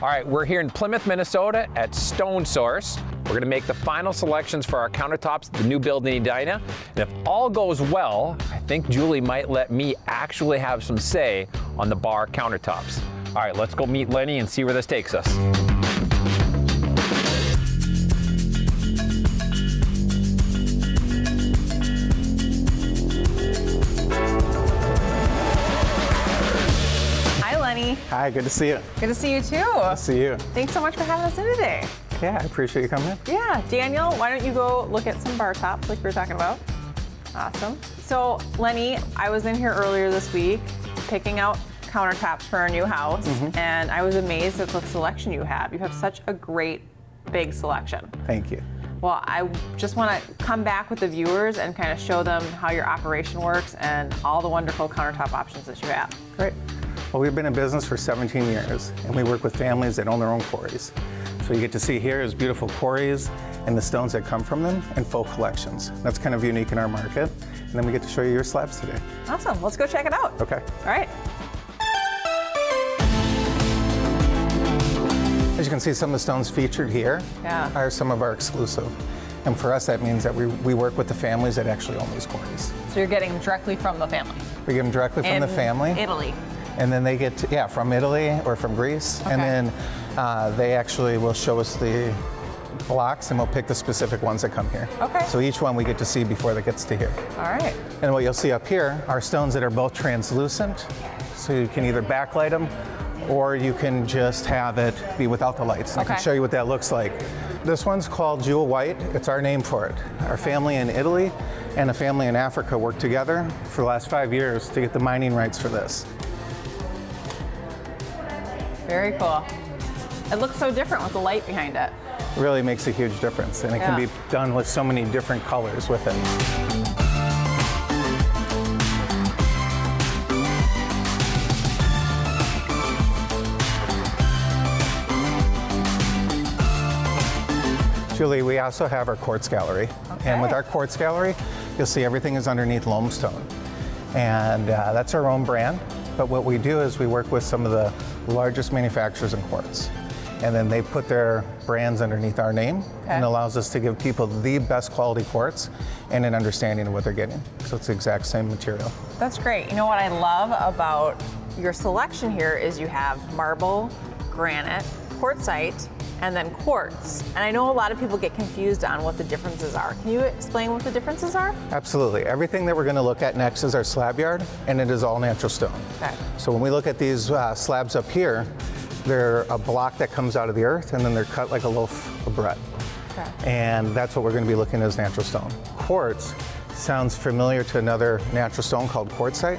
All right, we're here in Plymouth, Minnesota at Stone Source. We're gonna make the final selections for our countertops, the new build in Edina. And if all goes well, I think Julie might let me actually have some say on the bar countertops. All right, let's go meet Lenny and see where this takes us. Hi, good to see you. Good to see you too. Good to see you. Thanks so much for having us in today. Yeah, I appreciate you coming in. Yeah, Daniel, why don't you go look at some bar tops like we were talking about? Awesome. So, Lenny, I was in here earlier this week picking out countertops for our new house, and I was amazed at the selection you have. You have such a great, big selection. Thank you. Well, I just want to come back with the viewers and kind of show them how your operation works and all the wonderful countertop options that you have. Great. Well, we've been in business for 17 years, and we work with families that own their own quarries. So you get to see here is beautiful quarries and the stones that come from them and full collections. That's kind of unique in our market. And then we get to show you your slabs today. Awesome. Let's go check it out. Okay. All right. As you can see, some of the stones featured here are some of our exclusive. And for us, that means that we work with the families that actually own these quarries. So you're getting them directly from the family? We get them directly from the family. Italy. And then they get, from Italy or from Greece. Okay. And then they actually will show us the blocks and we'll pick the specific ones that come here. Okay. So each one we get to see before that gets to here. All right. And what you'll see up here are stones that are both translucent. So you can either backlight them or you can just have it be without the lights. And I can show you what that looks like. This one's called Jewel White. It's our name for it. Our family in Italy and a family in Africa worked together for the last 5 years to get the mining rights for this. Very cool. It looks so different with the light behind it. It really makes a huge difference, and it can be done with so many different colors with it. Julie, we also have our quartz gallery. Okay. And with our quartz gallery, you'll see everything is underneath Loamstone. And that's our own brand. But what we do is we work with some of the largest manufacturers in quartz. And then they put their brands underneath our name and allows us to give people the best quality quartz and an understanding of what they're getting. So it's the exact same material. That's great. You know what I love about your selection here is you have marble, granite, quartzite, and then quartz. And I know a lot of people get confused on what the differences are. Can you explain what the differences are? Absolutely. Everything that we're going to look at next is our slab yard, and it is all natural stone. Okay. So when we look at these slabs up here, they're a block that comes out of the earth, and then they're cut like a loaf of bread. Okay. And that's what we're going to be looking at as natural stone. Quartz sounds familiar to another natural stone called quartzite,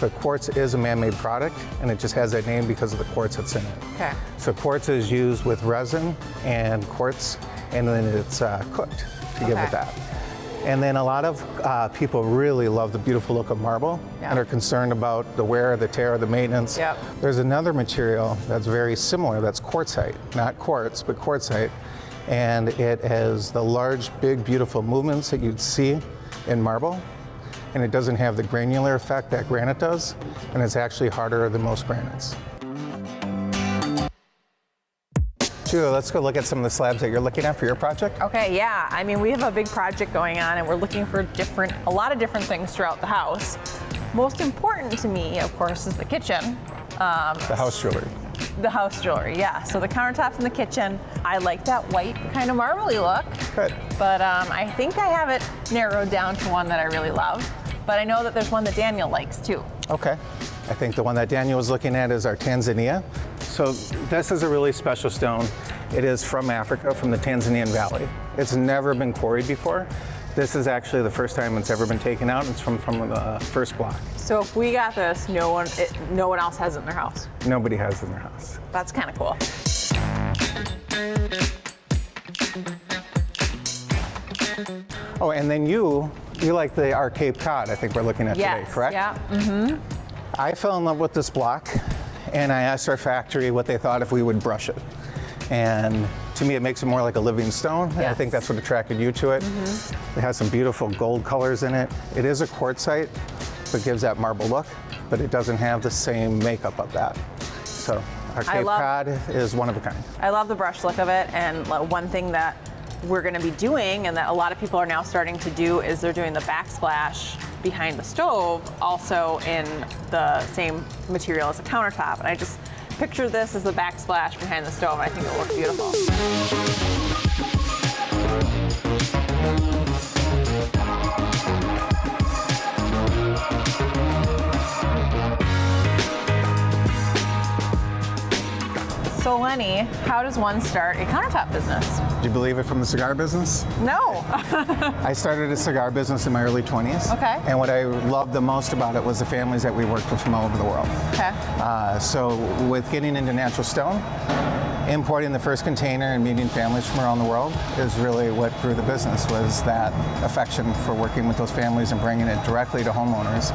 but quartz is a man-made product, and it just has that name because of the quartz that's in it. Okay. So quartz is used with resin and quartz, and then it's cooked to give it that. And then a lot of people really love the beautiful look of marble and are concerned about the wear, the tear, the maintenance. Yep. There's another material that's very similar, that's quartzite, not quartz, but quartzite, and it has the large, big, beautiful movements that you'd see in marble, and it doesn't have the granular effect that granite does, and it's actually harder than most granites. Julia, let's go look at some of the slabs that you're looking at for your project. Okay, yeah. I mean, we have a big project going on, and we're looking for a lot of different things throughout the house. Most important to me, of course, is the kitchen. The house jewelry. The house jewelry, yeah. So the countertops in the kitchen, I like that white kind of marbly look. Good. But I think I have it narrowed down to one that I really love. But I know that there's one that Daniel likes too. Okay. I think the one that Daniel was looking at is our Tanzania. So this is a really special stone. It is from Africa, from the Tanzanian Valley. It's never been quarried before. This is actually the first time it's ever been taken out. It's from the first block. So if we got this, no one else has it in their house? Nobody has it in their house. That's kind of cool. Oh, and then you like our Cape Cod, I think we're looking at today, correct? Yeah. Mm-hmm. I fell in love with this block, and I asked our factory what they thought if we would brush it. And to me, it makes it more like a living stone. Yes. I think that's what attracted you to it. It has some beautiful gold colors in it. It is a quartzite, but gives that marble look, but it doesn't have the same makeup of that. So Our Cape Cod is one of a kind. I love the brushed look of it, and one thing that we're going to be doing and that a lot of people are now starting to do is they're doing the backsplash behind the stove also in the same material as a countertop. And I just picture this as the backsplash behind the stove, and I think it will look beautiful. So Lenny, how does one start a countertop business? Do you believe it from the cigar business? No. I started a cigar business in my early 20s. Okay. And what I loved the most about it was the families that we worked with from all over the world. Okay. So with getting into natural stone, importing the first container and meeting families from around the world is really what grew the business, was that affection for working with those families and bringing it directly to homeowners,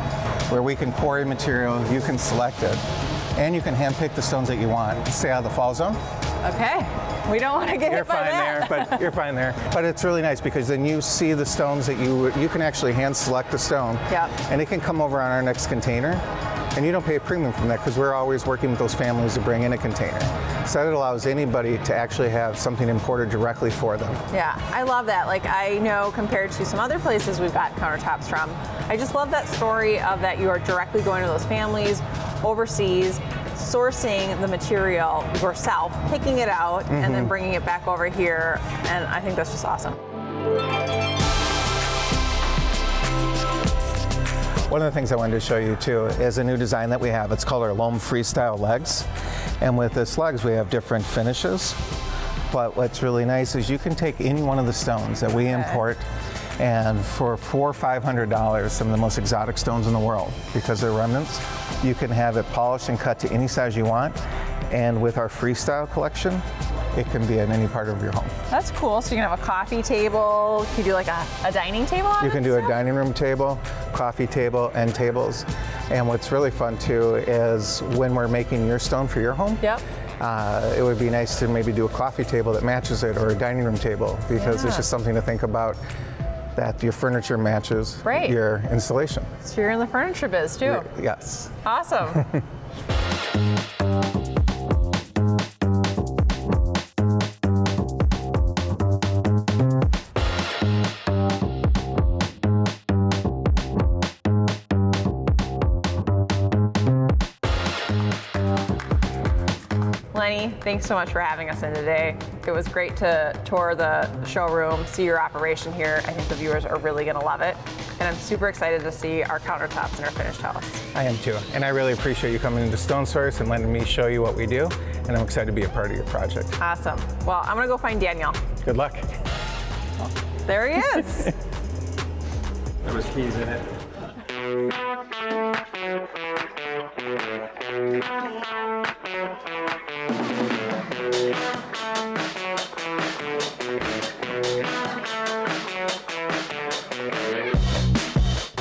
where we can quarry material, you can select it, and you can handpick the stones that you want. Stay out of the fall zone. Okay. We don't want to get hit by that. But you're fine there. But it's really nice because then you see the stones that you can actually hand select the stone. Yep. And it can come over on our next container. And you don't pay a premium from that because we're always working with those families to bring in a container. So that allows anybody to actually have something imported directly for them. Yeah, I love that. Like, I know compared to some other places we've got countertops from, I just love that story of that you are directly going to those families overseas, sourcing the material yourself, picking it out, and then bringing it back over here. And I think that's just awesome. One of the things I wanted to show you too is a new design that we have. It's called our Loam Freestyle Legs. And with this legs, we have different finishes. But what's really nice is you can take any one of the stones that we import, and for $400 or $500, some of the most exotic stones in the world, because they're remnants, you can have it polished and cut to any size you want. And with our freestyle collection, it can be in any part of your home. That's cool. So you can have a coffee table. You can do like a dining table on it? You can do a dining room table, coffee table, end tables. And what's really fun too is when we're making your stone for your home, Yep. It would be nice to maybe do a coffee table that matches it, or a dining room table, because it's just something to think about, that your furniture matches your installation. So you're in the furniture biz too. Yes. Awesome. Lenny, thanks so much for having us in today. It was great to tour the showroom, see your operation here. I think the viewers are really going to love it. And I'm super excited to see our countertops in our finished house. I am too. And I really appreciate you coming into Stone Source and letting me show you what we do. And I'm excited to be a part of your project. Awesome. Well, I'm going to go find Daniel. Good luck. There he is. There was keys in it.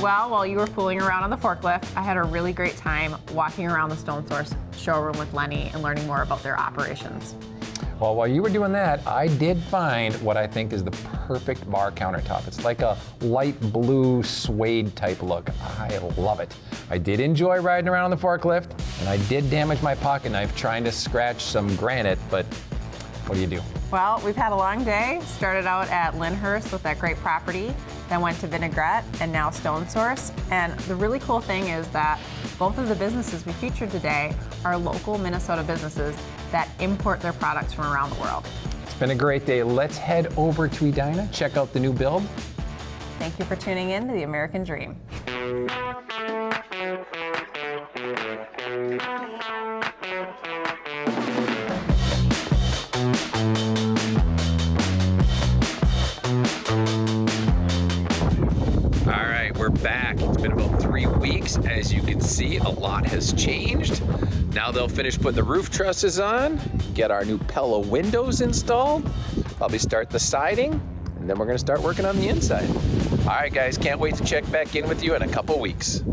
Well, while you were fooling around on the forklift, I had a really great time walking around the Stone Source showroom with Lenny and learning more about their operations. Well, while you were doing that, I did find what I think is the perfect bar countertop. It's like a light blue suede type look. I love it. I did enjoy riding around on the forklift, and I did damage my pocket knife trying to scratch some granite, but what do you do? Well, we've had a long day. Started out at Lyndhurst with that great property, then went to Vinaigrette, and now Stone Source. And the really cool thing is that both of the businesses we featured today are local Minnesota businesses that import their products from around the world. It's been a great day. Let's head over to Edina, check out the new build. Thank you for tuning in to The American Dream. All right, we're back. It's been about 3 weeks. As you can see, a lot has changed. Now they'll finish putting the roof trusses on, get our new Pella windows installed, probably start the siding, and then we're gonna start working on the inside. All right, guys, can't wait to check back in with you in a couple weeks.